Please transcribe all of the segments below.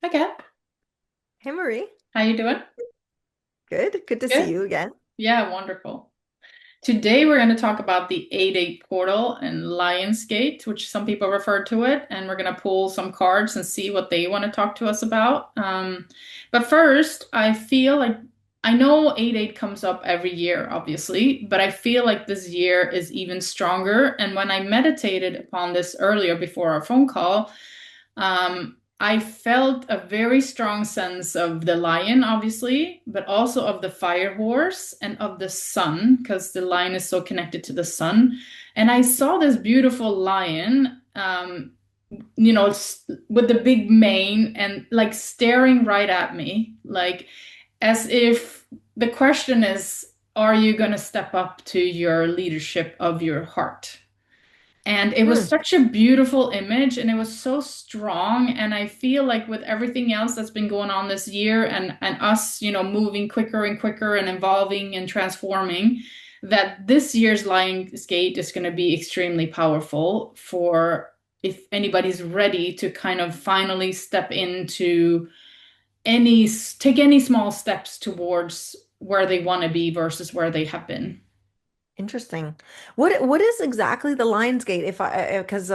Okay. Hey Marie, How you doing? good to see Good. you again. Yeah, wonderful. Today we're going to talk about the 8-8 portal and Lionsgate, which some people refer to it, and we're going to pull some cards and see what they want to talk to us about. But first, I feel like I know 8-8 comes up every year, obviously, but I feel like this year is even stronger. And when I meditated upon this earlier before our phone call, I felt a very strong sense of the lion, obviously, but also of the fire horse and of the sun, because the lion is so connected to the sun. And I saw this beautiful lion, with the big mane and like staring right at me, like as if the question is, are you going to step up to your leadership of your heart? And it was Hmm, such a beautiful image and it was so strong. And I feel like with everything else that's been going on this year and us, moving quicker and quicker and evolving and transforming, that this year's Lionsgate is going to be extremely powerful for if anybody's ready to kind of finally step into take any small steps towards where they want to be versus where they have been. interesting. What is exactly the Lionsgate? If I because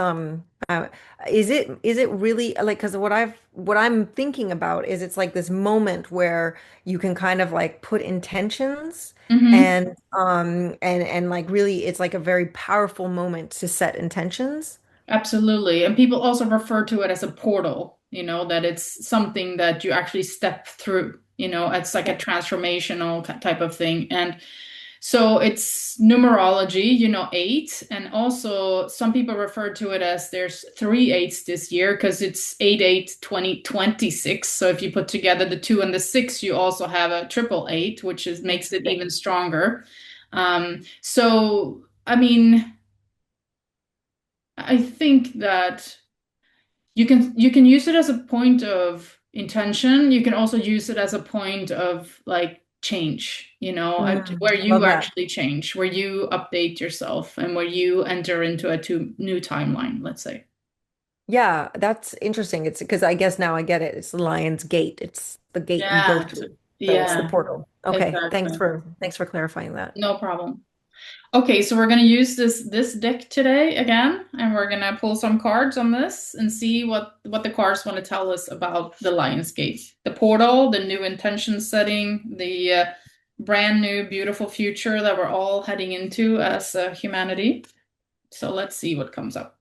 is it really like because what I'm thinking about is it's like this moment where you can kind of like put intentions Hmm. and like really it's like a very powerful moment to set intentions. Absolutely. And people also refer to it as a portal, that it's something that you actually step through, it's like a transformational type of thing. And so it's numerology, 8. And also some people refer to it as there's 3 8s this year because it's 8 8 2026. So if you put together the 2 and the 6, you also have a triple eight, which makes it Interesting. even stronger. So, I mean, I think that you can use it as a point of intention. You can also use it as a point of like change, where I you love that. actually change, where you update yourself and where you enter into a new timeline, let's say. Yeah, that's interesting. It's because I guess now I get it. It's the Lion's Gate. It's the gate you go Yeah. through. So it's the Yeah, portal. Okay, exactly. thanks for clarifying that. No problem. Okay, so we're gonna use this deck today again, and we're gonna pull some cards on this and see what the cards want to tell us about the Lionsgate, the portal, the new intention setting, the brand new beautiful future that we're all heading into as humanity. So let's see what comes up.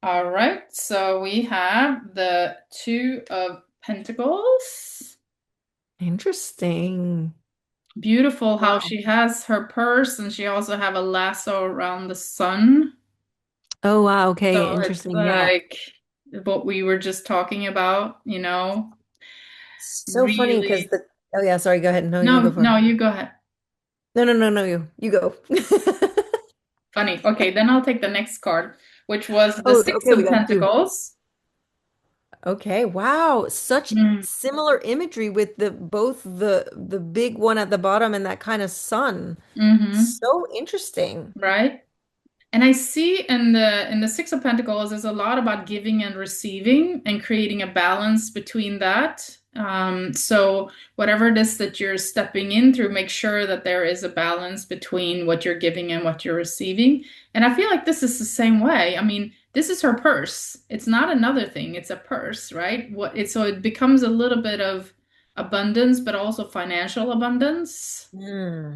All right, so we have the Two of Pentacles. Interesting. Beautiful how Wow. she has her purse and she also have a lasso around the sun. Oh, wow. Okay. So it's Interesting. Yeah. like what we were just talking about, So funny because really. the, oh, yeah. Sorry. Go ahead. No, you No, go for it. no, you go ahead. No, you go. Funny. Okay, then I'll take the next card, which was the Oh, Six okay. We of got two. Pentacles. Okay. Wow. Such Mm, similar imagery with the both the big one at the bottom and that kind of sun. mm-hmm. So interesting. Right? And I see in the Six of Pentacles is a lot about giving and receiving and creating a balance between that. So whatever it is that you're stepping in through, make sure that there is a balance between what you're giving and what you're receiving. And I feel like this is the same way. I mean, this is her purse. It's not another thing. It's a purse, right? So it becomes a little bit of abundance, but also financial abundance. Hmm.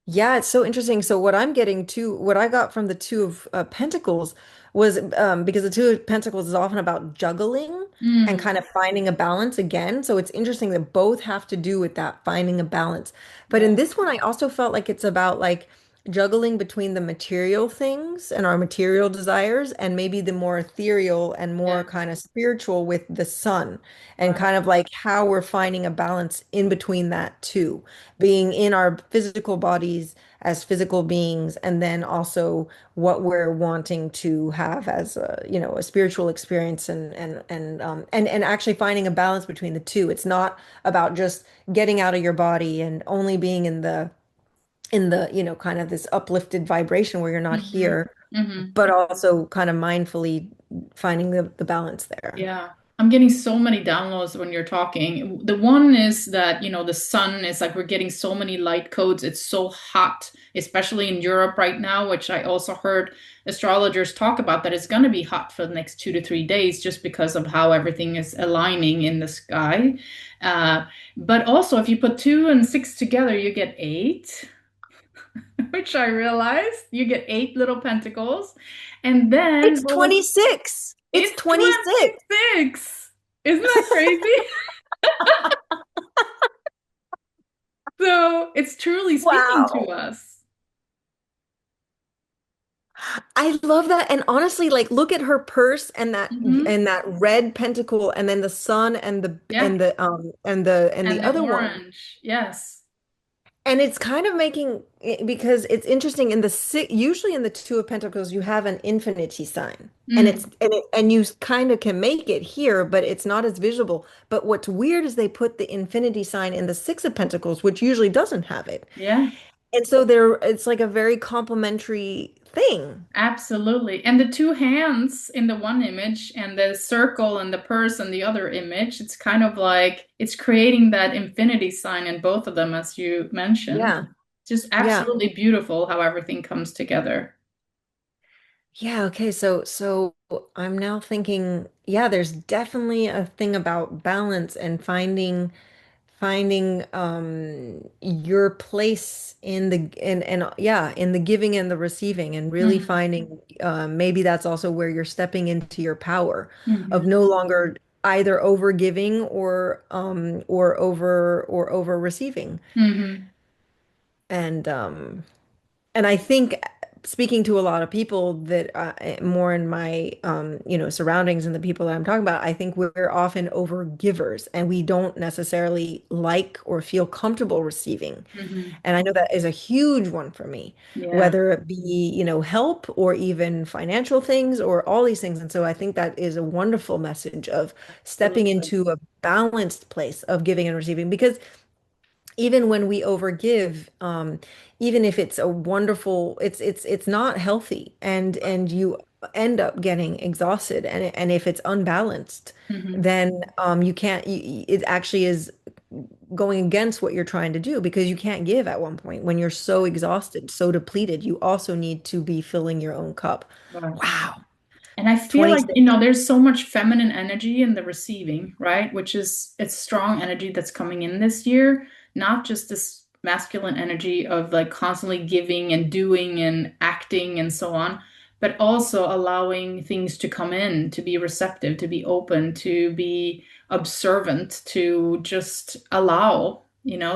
Yeah, it's so interesting. So what I'm getting to, what I got from the Two of Pentacles was because the Two of Pentacles is often about juggling and Mm. kind of finding a balance again. So it's interesting that both have to do with that, finding a balance. But Yeah. in this one, I also felt like it's about like juggling between the material things and our material desires and maybe the more ethereal and more Yeah. kind of spiritual with the sun and Right. kind of like how we're finding a balance in between that too being in our physical bodies as physical beings, and then also what we're wanting to have as a, a spiritual experience and actually finding a balance between the two. It's not about just getting out of your body and only being in the, kind of this uplifted vibration where you're not Mm-hmm. here, Mm-hmm. but also kind of mindfully finding the balance there. Yeah. I'm getting so many downloads when you're talking. The one is that, the sun is like we're getting so many light codes. It's so hot, especially in Europe right now, which I also heard astrologers talk about that it's going to be hot for the next 2 to 3 days just because of how everything is aligning in the sky. Uh, but also, if you put 2 and 6 together, you get eight, which I realized you get eight little pentacles. And then It's what was 26. It's it's 26. 26. Isn't that crazy? So it's truly speaking to Wow. us. I love that. And honestly, like look at her purse Hmm. and that red pentacle and then the sun Yeah. and And the the other one. orange. Yes. And it's kind of making because it's interesting in the six, usually in the two of pentacles you have an infinity sign. And it's Mm. and you kind of can make it here, but it's not as visible. But what's weird is they put the infinity sign in the six of pentacles, which usually doesn't have it. Yeah. And so there it's like a very complementary thing. Absolutely. And the two hands in the one image and the circle and the purse in the other image, it's kind of like it's creating that infinity sign in both of them, as you mentioned. Yeah. Just Yeah. absolutely beautiful how everything comes together. Yeah, okay. So I'm now thinking, yeah, there's definitely a thing about balance and finding your place in the and yeah, in the giving and the receiving and really Hmm. finding maybe that's also where you're stepping into your power of Hmm. no longer either over giving or over receiving. Hmm. And I think speaking to a lot of people that more in my surroundings and the people that I'm talking about, I think we're often over givers and we don't necessarily like or feel comfortable receiving. Hmm. And I know that is a huge one for me, Yeah. whether it be, help or even financial things or all these things. And so I think that is a wonderful message of stepping Absolutely. into a balanced place of giving and receiving because even when we overgive, even if it's a wonderful, it's not healthy, and you end up getting exhausted, and if it's unbalanced, Hmm. then you can't. It actually is going against what you're trying to do because you can't give at one point when you're so exhausted, so depleted. You also need to be filling your own cup. Right. Wow, And I feel like, 26. there's so much feminine energy in the receiving, right? Which is it's strong energy that's coming in this year, not just this masculine energy of like constantly giving and doing and acting and so on, but also allowing things to come in, to be receptive, to be open, to be observant, to just allow,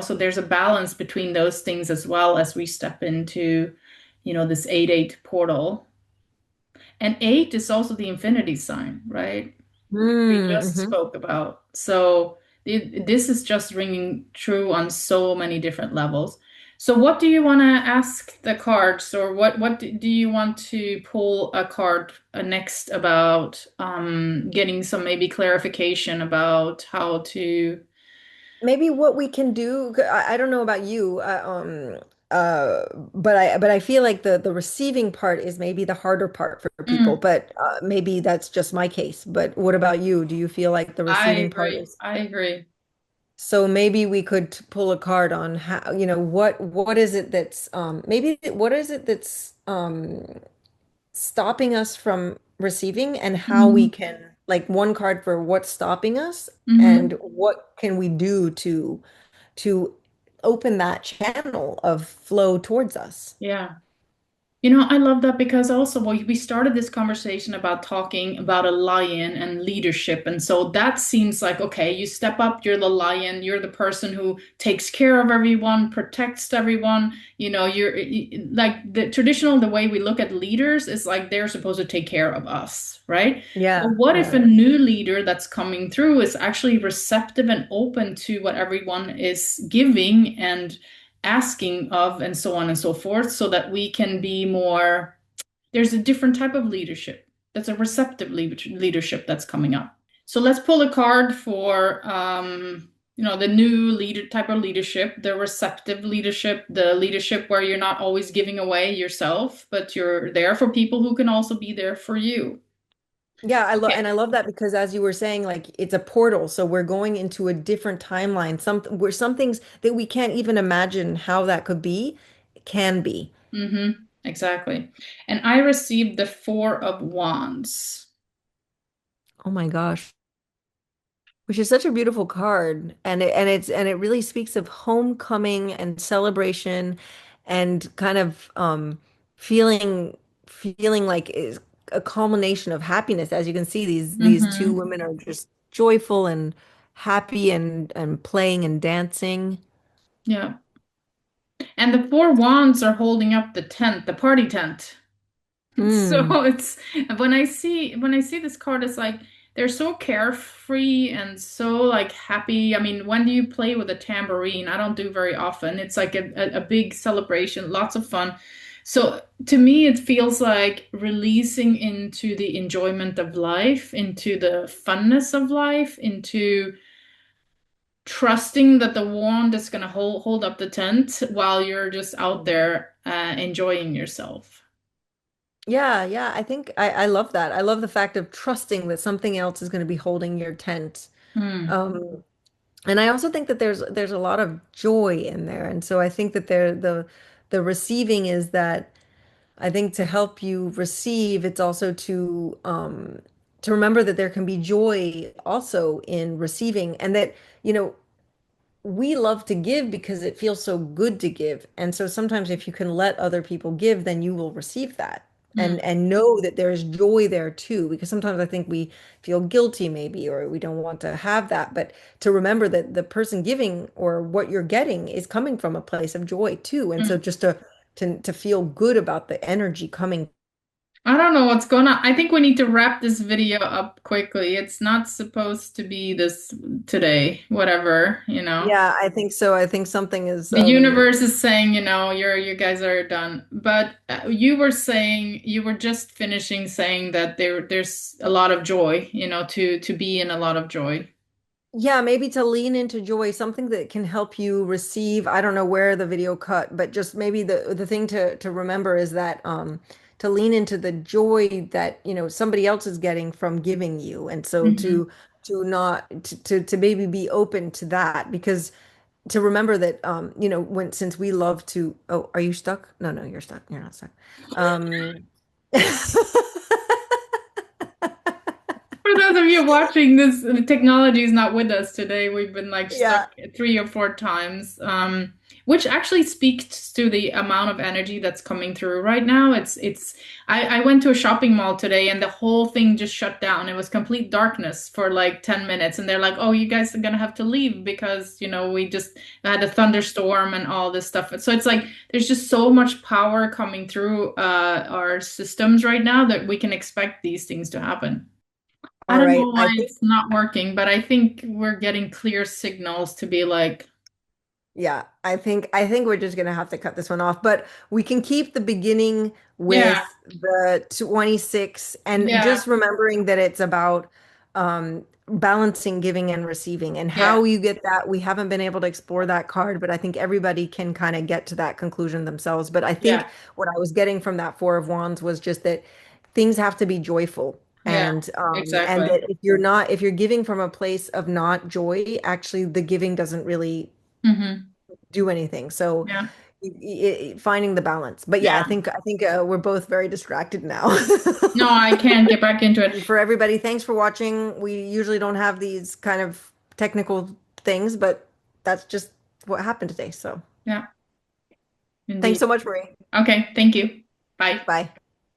So there's a balance between those things as well as we step into, this 8-8 portal. And eight is also the infinity sign, right? We just Mm-hmm. spoke about. So this is just ringing true on so many different levels. So what do you want to ask the cards, or what do you want to pull a card next about getting some maybe clarification about how to. Maybe what we can do, I don't know about you, but I feel like the receiving part is maybe the harder part for people, Mm, but maybe that's just my case. But what about you? Do you feel like the I receiving part agree. is I agree. so maybe we could pull a card on how, what is it that's maybe what is it that's stopping us from receiving and how we Hmm. can like one card for what's stopping us and Hmm. what can we do to open that channel of flow towards us. Yeah. I love that because also we started this conversation about talking about a lion and leadership. And so that seems like, okay, you step up, you're the lion, you're the person who takes care of everyone, protects everyone. Like the way we look at leaders is like they're supposed to take care of us, right? But Yeah, what if a yeah. new leader that's coming through is actually receptive and open to what everyone is giving and asking of and so on and so forth so that we can be more there's a different type of leadership that's a receptive leadership that's coming up. So let's pull a card for the new leader type of leadership, the receptive leadership, the leadership where you're not always giving away yourself but you're there for people who can also be there for you. Yeah, I Okay. love that because as you were saying, like it's a portal. So we're going into a different timeline. Some things that we can't even imagine how that could be can be. Mm-hmm. Exactly. And I received the Four of Wands. Oh my gosh. Which is such a beautiful card. And it really speaks of homecoming and celebration and kind of feeling like is a culmination of happiness. As you can see, these two Mm-hmm. women are just joyful and happy and playing and dancing. Yeah. And the Four Wands are holding up the tent, the party tent. Hmm. So it's when I see this card, it's like they're so carefree and so like happy. I mean, when do you play with a tambourine? I don't do very often. It's like a big celebration, lots of fun. So to me, it feels like releasing into the enjoyment of life, into the funness of life, into trusting that the wand is gonna hold up the tent while you're just out there enjoying yourself. Yeah, yeah. I love that. I love the fact of trusting that something else is going to be holding your tent. Hmm. Um, And I also think that there's a lot of joy in there. And so I think that the receiving is that I think to help you receive, it's also to remember that there can be joy also in receiving and that, you know, we love to give because it feels so good to give. And so sometimes if you can let other people give, then you will receive that. Hmm. And know that there's joy there too, because sometimes I think we feel guilty maybe, or we don't want to have that. But to remember that the person giving or what you're getting is coming from a place of joy too. And so Hmm. just to feel good about the energy coming. I don't know what's going on. I think we need to wrap this video up quickly. It's not supposed to be this today, whatever, you know. Yeah, I think so. I think something is The universe is saying, you guys are done. But you were saying you were just finishing saying that there's a lot of joy, to be in a lot of joy. yeah, maybe to lean into joy, something that can help you receive. I don't know where the video cut, but just maybe the thing to remember is that to lean into the joy that, somebody else is getting from giving you. And so Hmm. to not to maybe be open to that because to remember that when since we love to oh, are you stuck? No, no, you're stuck. You're not stuck. Um For those of you watching this, the technology is not with us today. We've been like stuck Yeah. 3 or 4 times, which actually speaks to the amount of energy that's coming through right now. I went to a shopping mall today and the whole thing just shut down. It was complete darkness for like 10 minutes. And they're like, oh, you guys are gonna have to leave because, we just had a thunderstorm and all this stuff. So it's like there's just so much power coming through our systems right now that we can expect these things to happen. I All don't right. know why it's not working, but I think we're getting clear signals to be like, Yeah, I think we're just gonna have to cut this one off, but we can keep the beginning yeah, with the 26 and yeah, just remembering that it's about balancing giving and receiving and yeah, how you get that. We haven't been able to explore that card, but I think everybody can kind of get to that conclusion themselves. But I yeah, think what I was getting from that Four of Wands was just that things have to be joyful. yeah, And exactly. that if you're giving from a place of not joy, actually the giving doesn't really Hmm. do anything. So Yeah, finding the balance. But yeah, I yeah. think I think we're both very distracted now. No, I can't get back into it. And for everybody, thanks for watching. We usually don't have these kind of technical things, but that's just what happened today. So Yeah, thanks indeed. so much, Marie. Okay, thank you. Bye. Bye.